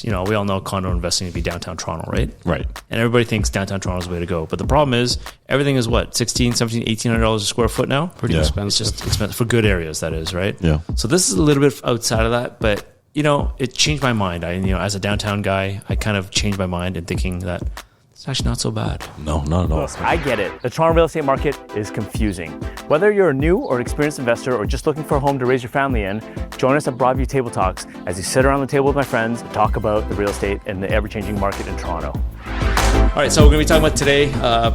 You know, we all know condo investing to be downtown Toronto, right? Right. And everybody thinks downtown Toronto is the way to go. But the problem is everything is what, $1,600, $1,700, $1,800 a square foot now? Pretty expensive. It's just expensive for good areas, that is, right? Yeah. So this is a little bit outside of that, but, you know, it changed my mind. As a downtown guy, I kind of changed my mind in thinking that it's actually not so bad. No, not at all. Look, I get it. The Toronto real estate market is confusing. Whether you're a new or experienced investor or just looking for a home to raise your family in, join us at Broadview Table Talks as we sit around the table with my friends and talk about the real estate and the ever-changing market in Toronto. All right, so we're going to be talking about today,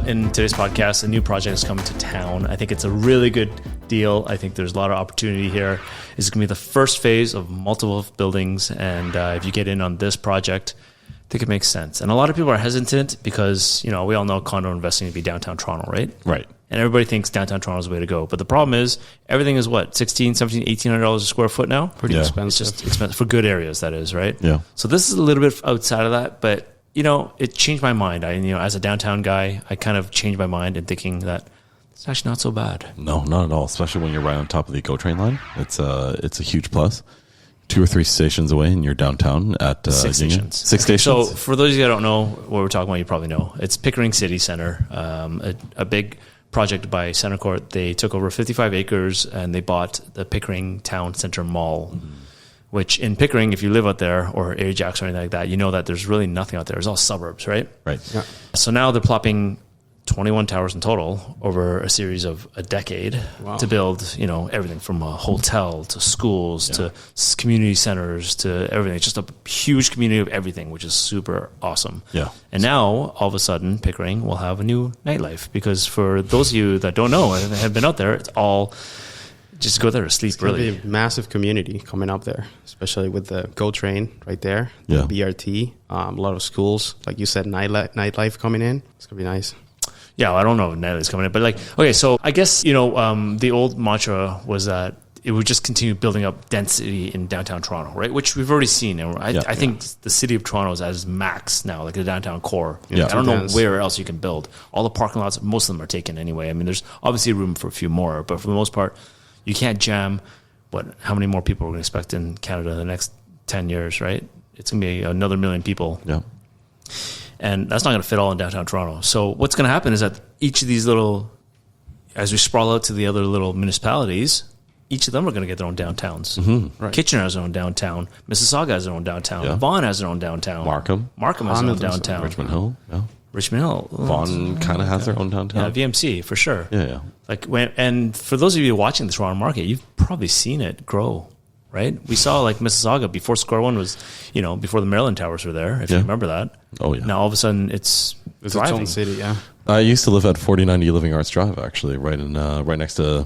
in today's podcast, a new project is coming to town. I think it's a really good deal. I think there's a lot of opportunity here. It's going to be the first phase of multiple buildings, and if you get in on this project, I think it makes sense. And a lot of people are hesitant because, you know, we all know condo investing to be downtown Toronto, right? Right. And everybody thinks downtown Toronto is the way to go. But the problem is everything is what, $1,600, $1,700, $1,800 a square foot now? Pretty expensive. It's just expensive for good areas, that is, right? Yeah. So this is a little bit outside of that, but, you know, it changed my mind. As a downtown guy, I kind of changed my mind in thinking that it's actually not so bad. No, not at all. Especially when you're right on top of the GO train line. It's a huge plus. 2 or 3 stations away, and you're downtown at 6 Union. stations. 6 stations. So for those of you that don't know what we're talking about, you probably know. It's Pickering City Center, a big project by Center Court. They took over 55 acres and they bought the Pickering Town Center Mall, which in Pickering, if you live out there or Ajax or anything like that, you know that there's really nothing out there. It's all suburbs, right? Right. Yeah. So now they're plopping 21 towers in total over a series of a decade to build, you know, everything from a hotel to schools to community centers to everything. It's just a huge community of everything, which is super awesome. Yeah. And now, all of a sudden, Pickering will have a new nightlife because for those of you that don't know and have been out there, it's all just go there to sleep It's going really. to be a massive community coming up there, especially with the GO train right there, Yeah. the BRT, a lot of schools, like you said, nightlife coming in. It's going to be nice. Yeah, I don't know if nightlight's coming in, but like, okay, so I guess, you know, the old mantra was that it would just continue building up density in downtown Toronto, right? Which we've already seen. And I think the city of Toronto is at its max now, like the downtown core. Yeah. I don't know where else you can build. All the parking lots, most of them are taken anyway. I mean, there's obviously room for a few more, but for the most part, you can't jam how many more people we're going to expect in Canada in the next 10 years, right? It's going to be another million people. Yeah. And that's not going to fit all in downtown Toronto. So what's going to happen is that each of these as we sprawl out to the other little municipalities, each of them are going to get their own downtowns. Mm-hmm. Right. Kitchener has their own downtown. Mississauga has their own downtown. Yeah. Vaughan has their own downtown. Markham has their own Hamilton's downtown. Richmond Hill. Yeah. Richmond Hill. Vaughan kind of has their own downtown. Yeah, VMC for sure. Yeah. And for those of you watching the Toronto market, you've probably seen it grow, right? We saw like Mississauga before Square One was, you know, before the Maryland Towers were there, if you remember that. Oh, yeah. Now all of a sudden it's It's thriving. its own city, yeah. I used to live at 4090 Living Arts Drive, actually, right next to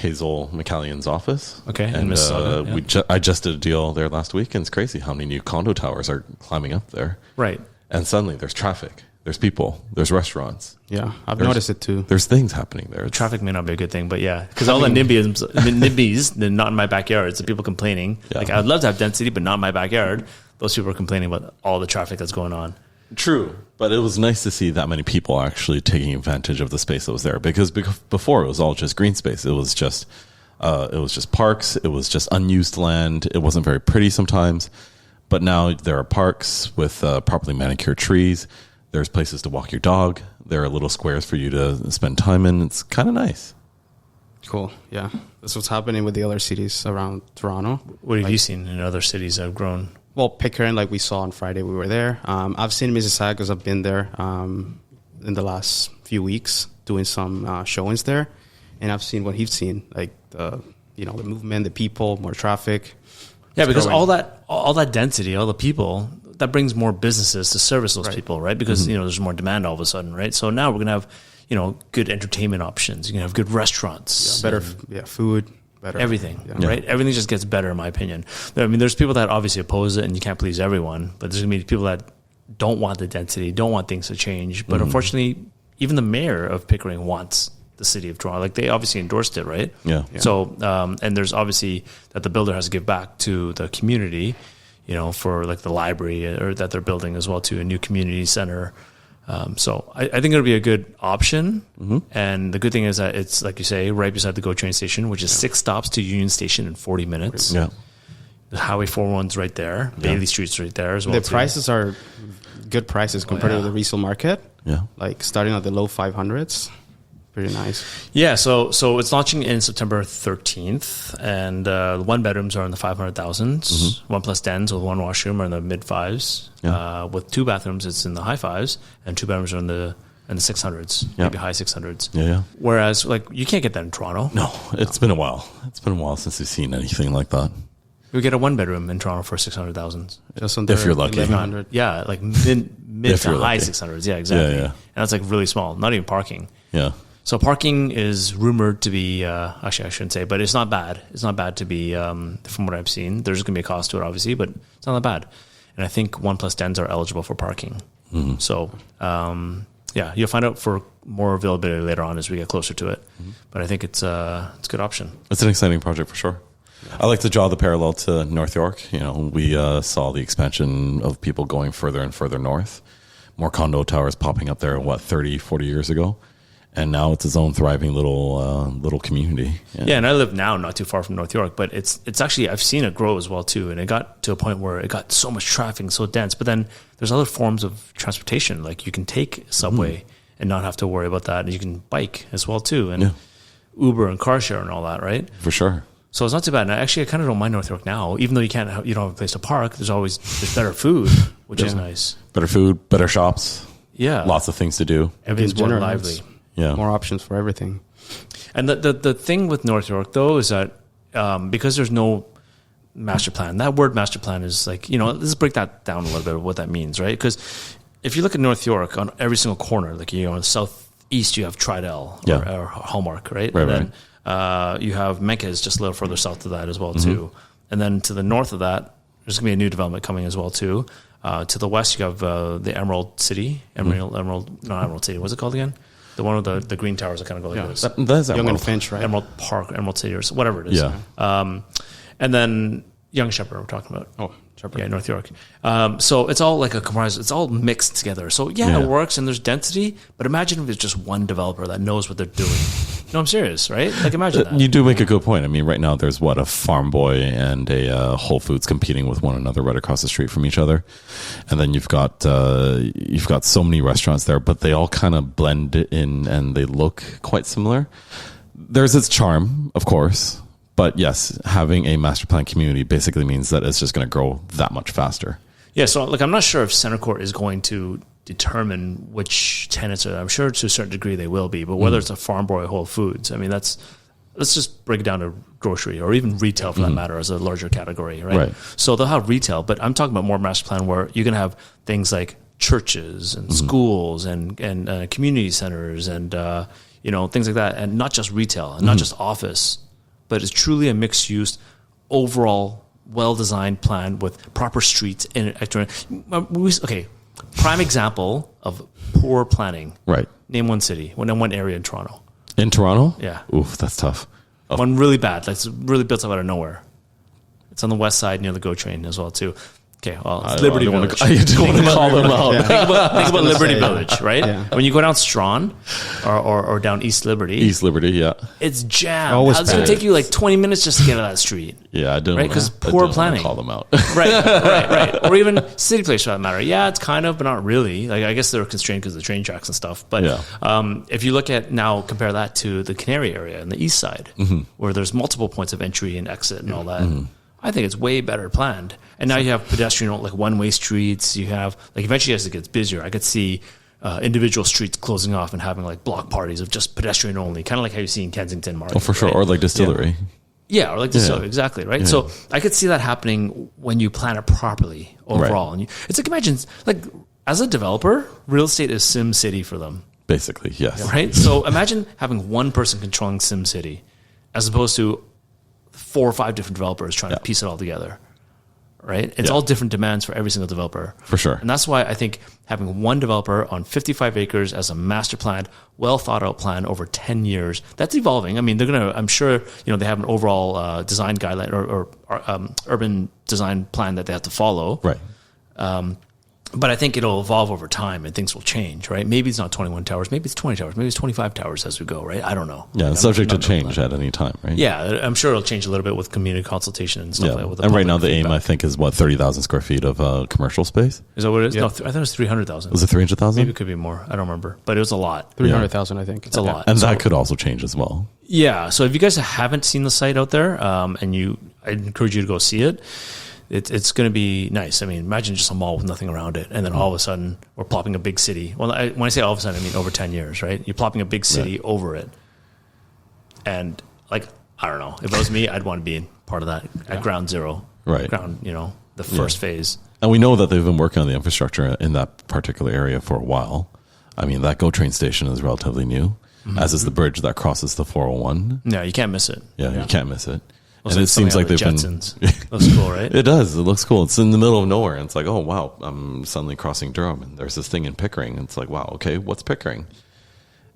Hazel McCallion's office. Okay, in and Mississauga, yeah. I just did a deal there last week, and it's crazy how many new condo towers are climbing up there. Right. And suddenly there's traffic, there's people, there's restaurants. Yeah, I've noticed it too. There's things happening there. Traffic may not be a good thing, but yeah, because all the NIMBYs, they're not in my backyard. It's the people complaining. Yeah. Like, I'd love to have density, but not in my backyard. Those people are complaining about all the traffic that's going on. True, but it was nice to see that many people actually taking advantage of the space that was there, because before it was all just green space. It was just parks. It was just unused land. It wasn't very pretty sometimes, but now there are parks with properly manicured trees. There's places to walk your dog. There are little squares for you to spend time in. It's kind of nice. Cool, yeah. That's what's happening with the other cities around Toronto. What have you seen in other cities that have grown? Well, Pickering, like we saw on Friday, we were there. I've seen Mississauga because I've been there in the last few weeks doing some showings there, and I've seen what he's seen, like the movement, the people, more traffic. Yeah, because growing. all that density, all the people, that brings more businesses to service those people, right? Because there's more demand all of a sudden, right? So now we're gonna have good entertainment options. You're gonna have good restaurants, better food. Better. Everything, right? Everything just gets better, in my opinion. I mean, there's people that obviously oppose it, and you can't please everyone. But there's going to be people that don't want the density, don't want things to change. But unfortunately, even the mayor of Pickering wants the city of Toronto. Like, they obviously endorsed it, right? Yeah. So, and there's obviously that the builder has to give back to the community, for like the library or that they're building as well, to a new community center. So I think it'll be a good option. And the good thing is that it's, like you say, right beside the GO train station, which is 6 stops to Union Station in 40 minutes. Yeah. The Highway 401's right there. Bailey Street's right there as well. The prices are good prices compared to the resale market. Yeah. Like starting at the low 500s. Pretty nice. Yeah, so it's launching in September 13th, and the one bedrooms are in the 500,000s. One plus dens with one washroom are in the mid fives. Yeah. With two bathrooms, it's in the high fives, and two bedrooms are in the 600s, maybe high 600s. Yeah. Whereas, like, you can't get that in Toronto. No, it's been a while. It's been a while since we've seen anything like that. You get a one bedroom in Toronto for 600,000. Just under If you're lucky. 1,100. Yeah, like mid If to you're high lucky. 600s. Yeah, exactly. Yeah. And that's like really small. Not even parking. Yeah. So parking is rumored to be, actually I shouldn't say, but it's not bad. It's not bad to be, from what I've seen. There's going to be a cost to it, obviously, but it's not that bad. And I think one plus dens are eligible for parking. So, yeah, you'll find out for more availability later on as we get closer to it. But I think it's a good option. It's an exciting project for sure. I like to draw the parallel to North York. You know, we saw the expansion of people going further and further north. More condo towers popping up there, 30, 40 years ago. And now it's its own thriving little community. Yeah, and I live now not too far from North York, but it's actually, I've seen it grow as well too. And it got to a point where it got so much traffic and so dense. But then there's other forms of transportation. Like you can take subway and not have to worry about that. And you can bike as well too. And Uber and car share and all that, right? For sure. So it's not too bad. And actually, I kind of don't mind North York now, even though you don't have a place to park. There's better food, which is nice. Better food, better shops. Yeah, Lots of things to do. Everything's more general, lively. Yeah. More options for everything. And the thing with North York though is that because there's no master plan. That word master plan is like, let's break that down a little bit of what that means, right? Because if you look at North York on every single corner, like on the southeast you have Tridel or Hallmark, right? Right, and then you have Menkes just a little further south of that as well too. And then to the north of that, there's going to be a new development coming as well too. To the west you have the Emerald City, not Emerald City. What's it called again? The one with the green towers that kind of go like this. That's Young Emerald. and Finch, right? Emerald Park, Emerald City, or whatever it is. Yeah. And then Young Shepherd, we're talking about. Oh, Shepherd. Yeah, North York. So it's all like a comprised, it's all mixed together. So it works and there's density, but imagine if it's just one developer that knows what they're doing. No, I'm serious, right? Like imagine that. You do make a good point. I mean, right now there's a Farm Boy and a Whole Foods competing with one another right across the street from each other, and then you've got so many restaurants there, but they all kind of blend in and they look quite similar. There's its charm, of course, but yes, having a master plan community basically means that it's just going to grow that much faster. Yeah, so look, I'm not sure if Center Court is going to determine which tenants are. I'm sure to a certain degree they will be, but whether it's a Farm Boy or Whole Foods, I mean, let's just break it down to grocery or even retail for that matter as a larger category, right? So they'll have retail, but I'm talking about more master plan where you're going to have things like churches and schools and community centers and things like that, and not just retail and not just office, but it's truly a mixed use overall well-designed plan with proper streets and okay. Prime example of poor planning. Right. Name one city, one area in Toronto. In Toronto? Yeah. Oof, that's tough. One really bad. That's really built up out of nowhere. It's on the west side near the GO train as well too. Okay, well, it's Liberty Village. I don't want to call them out. Think about Liberty Village, right? Yeah. When you go down Strawn or down East Liberty, it's jammed. Always It's going to take you like 20 minutes just to get out of that street. Yeah, I don't. Right, because poor planning. Call them out. Right. Or even City Place for that matter. Yeah, it's kind of, but not really. Like I guess they're constrained because of the train tracks and stuff. But if you look at now, compare that to the Canary area on the east side, where there's multiple points of entry and exit and all that. I think it's way better planned. And now you have pedestrian, like one-way streets. You have, like, eventually as it gets busier, I could see individual streets closing off and having, like, block parties of just pedestrian only, kind of like how you see in Kensington Market. Oh, for sure. Right? Or like Distillery. Yeah, or like Distillery, exactly, right? Yeah. So I could see that happening when you plan it properly overall. Right. And it's like, imagine, like, as a developer, real estate is Sim City for them. Basically, yes. Right? So imagine having one person controlling Sim City as opposed to 4 or 5 different developers trying to piece it all together, right? It's all different demands for every single developer. For sure. And that's why I think having one developer on 55 acres as a master plan, well thought out plan over 10 years, that's evolving. I mean, I'm sure, they have an overall design guideline or urban design plan that they have to follow. Right. But I think it'll evolve over time and things will change, right? Maybe it's not 21 towers, maybe it's 20 towers, maybe it's 25 towers as we go, right? I don't know. Yeah, it's subject to change at any time, right? Yeah, I'm sure it'll change a little bit with community consultation and stuff like that. With the and right now public the aim, feedback. I think, is what, 30,000 square feet of commercial space? Is that what it is? Yeah. No, I thought it was 300,000. Was it 300,000? Maybe it could be more. I don't remember. But it was a lot. 300,000, I think. It's a lot. And that could also change as well. Yeah. So if you guys haven't seen the site out there, and I encourage you to go see it. It's going to be nice. I mean, imagine just a mall with nothing around it, and then all of a sudden we're plopping a big city. Well, when I say all of a sudden, I mean over 10 years, right? You're plopping a big city over it, and like I don't know, if it was me, I'd want to be part of that at ground zero, Right. Ground, the first phase. And we know that they've been working on the infrastructure in that particular area for a while. I mean, that GO train station is relatively new, as is the bridge that crosses the 401. No, you can't miss it. Yeah, you can't miss it. Looks And it seems like something they've out of been. the Jetsons. Looks cool, right? It does. It looks cool. It's in the middle of nowhere. And it's like, oh, wow, I'm suddenly crossing Durham. And there's this thing in Pickering. And it's like, wow, okay, what's Pickering?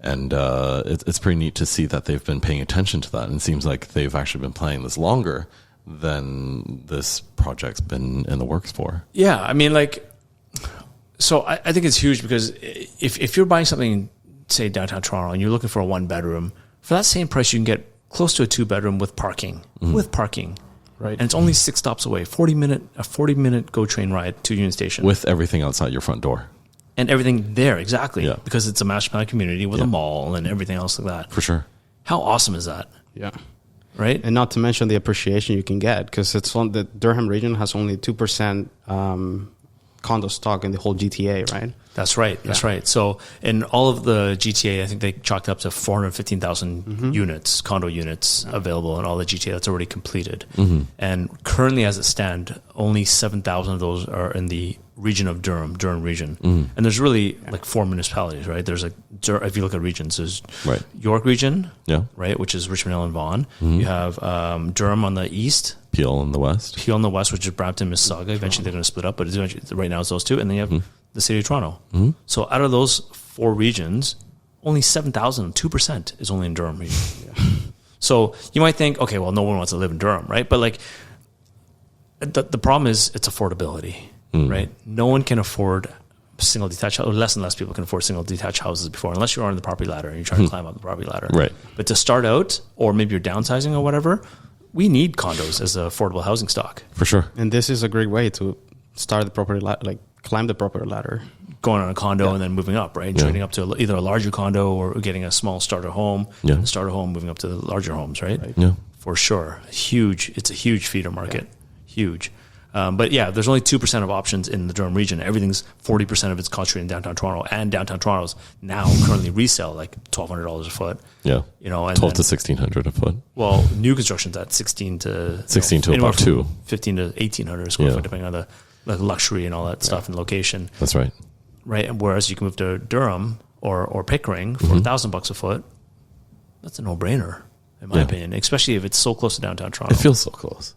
And it's pretty neat to see that they've been paying attention to that. And it seems like they've actually been planning this longer than this project's been in the works for. Yeah, I mean, so I think it's huge because if you're buying something, say downtown Toronto, and you're looking for a 1-bedroom, for that same price, you can get close to a 2-bedroom with parking. Right. And it's only 6 stops away, a 40-minute GO train ride to Union Station. With everything outside your front door. And everything there, exactly. Yeah. Because it's a master plan community with a mall and everything else like that. For sure. How awesome is that? Yeah. Right? And not to mention the appreciation you can get, because the Durham region has only 2% condo stock in the whole GTA, right? That's right. That's right. So in all of the GTA, I think they chalked up to 415,000 units, condo units available in all the GTA that's already completed. And currently, as it stands, only 7,000 of those are in the region of Durham Region. And there's really like 4 municipalities, right? There's if you look at regions, there's York Region, right, which is Richmond Hill and Vaughan. You have Durham on the east. Peel in the west. Peel in the west, which is Brampton, Mississauga. Eventually, they're going to split up, but right now it's those two. And then you have the city of Toronto. So out of those 4 regions, only 7,000, 2% is only in Durham region. So you might think, okay, well, no one wants to live in Durham, right? But the problem is it's affordability, right? No one can afford single detached, or less and less people can afford single detached houses before, unless you're on the property ladder and you're trying to climb up the property ladder. Right. But to start out, or maybe you're downsizing or whatever, we need condos as an affordable housing stock. For sure. And this is a great way to start the property climb the property ladder. Going on a condo and then moving up, right? Trading up to either a larger condo or getting a small starter home. Starter home, moving up to the larger homes, right? Yeah. For sure. It's a huge feeder market. Huge. But yeah, there's only 2% of options in the Durham region. Everything's 40% of it's concentrated in downtown Toronto, and downtown Toronto's now currently resell like $1,200 a foot. Yeah. And 12 to 1,600 a foot. Well, new construction's at 16 to about 2. 15 to 1,800 a square foot, depending on the luxury and all that stuff and location. That's right. Right. And whereas you can move to Durham or Pickering for $1,000 a foot, that's a no-brainer, in my opinion, especially if it's so close to downtown Toronto. It feels so close,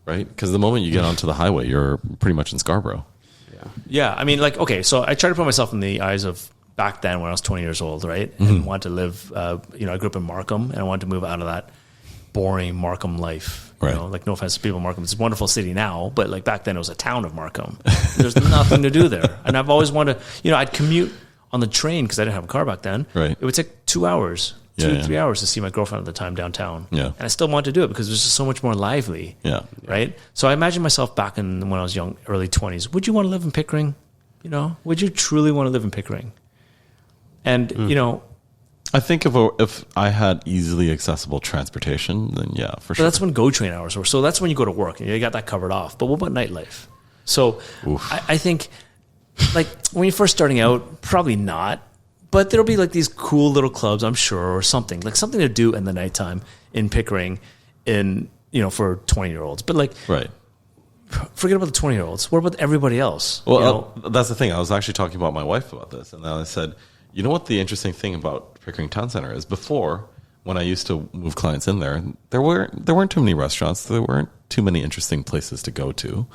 right? Because the moment you get onto the highway, you're pretty much in Scarborough. Yeah. I mean, okay, so I try to put myself in the eyes of back then when I was 20 years old, right? And wanted to live, I grew up in Markham, and I wanted to move out of that boring Markham life. Right. No offense to people in Markham. It's a wonderful city now, but back then it was a town of Markham. There's nothing to do there. And I've always wanted to, I'd commute on the train because I didn't have a car back then. Right. It would take 2 hours, 3 hours to see my girlfriend at the time downtown. Yeah. And I still wanted to do it because it was just so much more lively. Yeah. Right. So I imagine myself back when I was young, early 20s. Would you want to live in Pickering? Would you truly want to live in Pickering? And, I think if I had easily accessible transportation, then yeah, for sure. But that's when GO train hours were. So that's when you go to work and you got that covered off. But what about nightlife? So I think when you're first starting out, probably not. But there'll be these cool little clubs, I'm sure, or something to do in the nighttime in Pickering for 20-year-olds. But right. Forget about the 20-year-olds. What about everybody else? Well, that's the thing. I was actually talking about my wife about this, and then I said, you know what the interesting thing about Pickering Town Center is? Before, when I used to move clients in there weren't too many restaurants. There weren't too many interesting places to go to.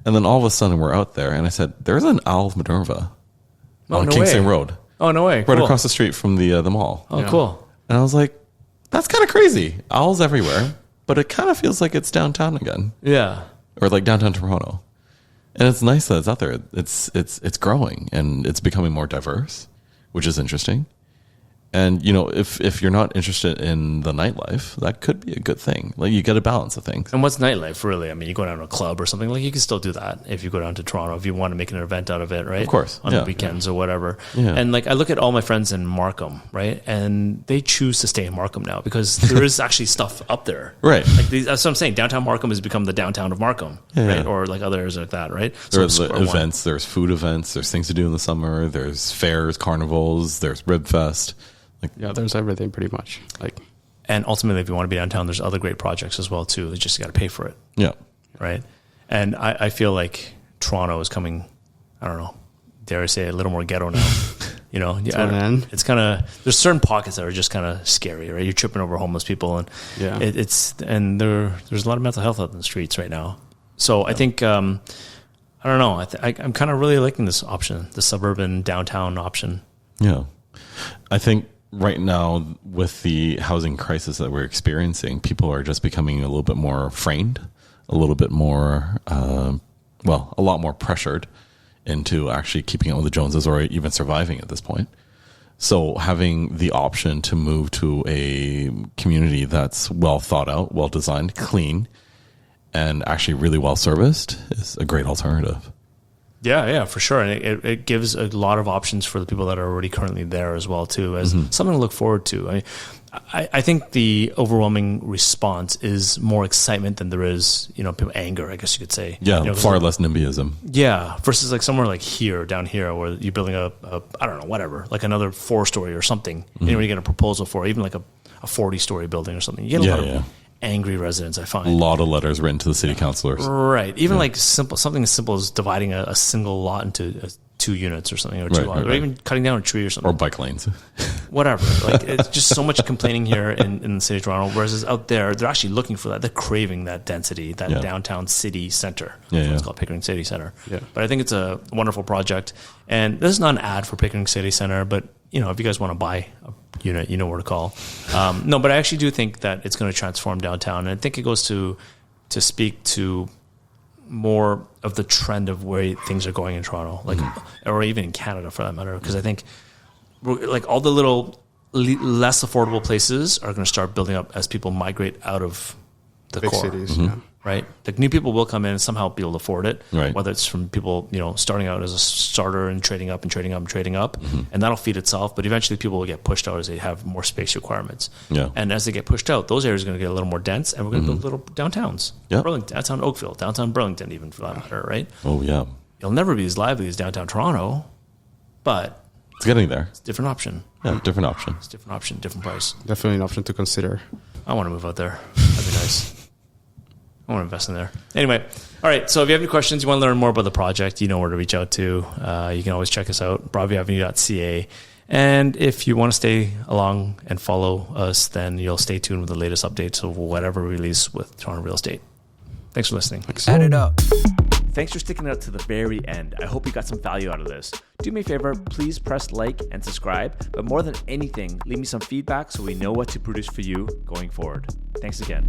And then all of a sudden we're out there, and I said, there's an Owl of Minerva on Kingston Road. Oh, no way. Right across the street from the mall. Oh, cool. And I was like, that's kind of crazy. Owls everywhere, but it kind of feels like it's downtown again. Yeah. Or like downtown Toronto. And it's nice that it's out there. It's growing and it's becoming more diverse, which is interesting. And, you know, if you're not interested in the nightlife, that could be a good thing. Like, you get a balance of things. And what's nightlife, really? I mean, you go down to a club or something, like, you can still do that if you go down to Toronto, if you want to make an event out of it, right? Of course. On the weekends or whatever. Yeah. And, like, I look at all my friends in Markham, right? And they choose to stay in Markham now because there is actually stuff up there. Right. Like, that's what I'm saying. Downtown Markham has become the downtown of Markham, right? Or, like, other areas like that, right? There's events, there's food events, there's things to do in the summer, there's fairs, carnivals, there's Rib Fest. Like, yeah, there's everything pretty much. Like, and ultimately, if you want to be downtown, there's other great projects as well too. They just got to pay for it. Yeah, right. And I feel like Toronto is coming. I don't know. Dare I say a little more ghetto now? You know, it's kind of, there's certain pockets that are just kind of scary, right? You're tripping over homeless people, and there's a lot of mental health out in the streets right now. So I think I don't know. I'm kind of really liking this option, the suburban downtown option. Yeah, I think. Right now, with the housing crisis that we're experiencing, people are just becoming a little bit more framed, a little bit more, a lot more pressured into actually keeping up with the Joneses or even surviving at this point. So having the option to move to a community that's well thought out, well designed, clean, and actually really well serviced is a great alternative. Yeah, for sure. And it gives a lot of options for the people that are already currently there as well, too, as something to look forward to. I mean, I think the overwhelming response is more excitement than there is, anger, I guess you could say. Yeah, far less NIMBYism. Yeah, versus like somewhere like down here, where you're building a I don't know, whatever, like another 4-story or something. And you get a proposal for even like a 40-story building or something. You get a lot of angry residents, I find. A lot of letters written to the city councilors. Right. Even like something as simple as dividing a single lot into 2 units or something, or 2 lots, or even cutting down a tree or something. Or bike lanes. Whatever. Like, it's just so much complaining here in the city of Toronto, whereas out there, they're actually looking for that. They're craving that density, that downtown city center. That's what it's called, Pickering City Center. Yeah. But I think it's a wonderful project. And this is not an ad for Pickering City Center, but, if you guys want to buy a unit, you know where to call. No, but I actually do think that it's going to transform downtown. And I think it goes to speak to more of the trend of where things are going in Toronto, like, or even in Canada for that matter. Because I think like all the little less affordable places are going to start building up as people migrate out of the big core cities, right? Like, new people will come in and somehow be able to afford it, right? Whether it's from people, starting out as a starter and trading up and trading up and trading up, and that'll feed itself. But eventually, people will get pushed out as they have more space requirements. Yeah. And as they get pushed out, those areas are going to get a little more dense, and we're going to build little downtowns. Yeah. Burlington, downtown Oakville, downtown Burlington, even for that matter, right? Oh yeah. You'll never be as lively as downtown Toronto, but it's getting there. It's a different option. Yeah, different option. It's a different option, different price. Definitely an option to consider. I want to move out there. That'd be nice. I want to invest in there. Anyway, all right. So if you have any questions, you want to learn more about the project, you know where to reach out to. You can always check us out, broadviewavenue.ca. And if you want to stay along and follow us, then you'll stay tuned with the latest updates of whatever we release with Toronto Real Estate. Thanks for listening. Add it up. Thanks for sticking out to the very end. I hope you got some value out of this. Do me a favor, please press like and subscribe. But more than anything, leave me some feedback so we know what to produce for you going forward. Thanks again.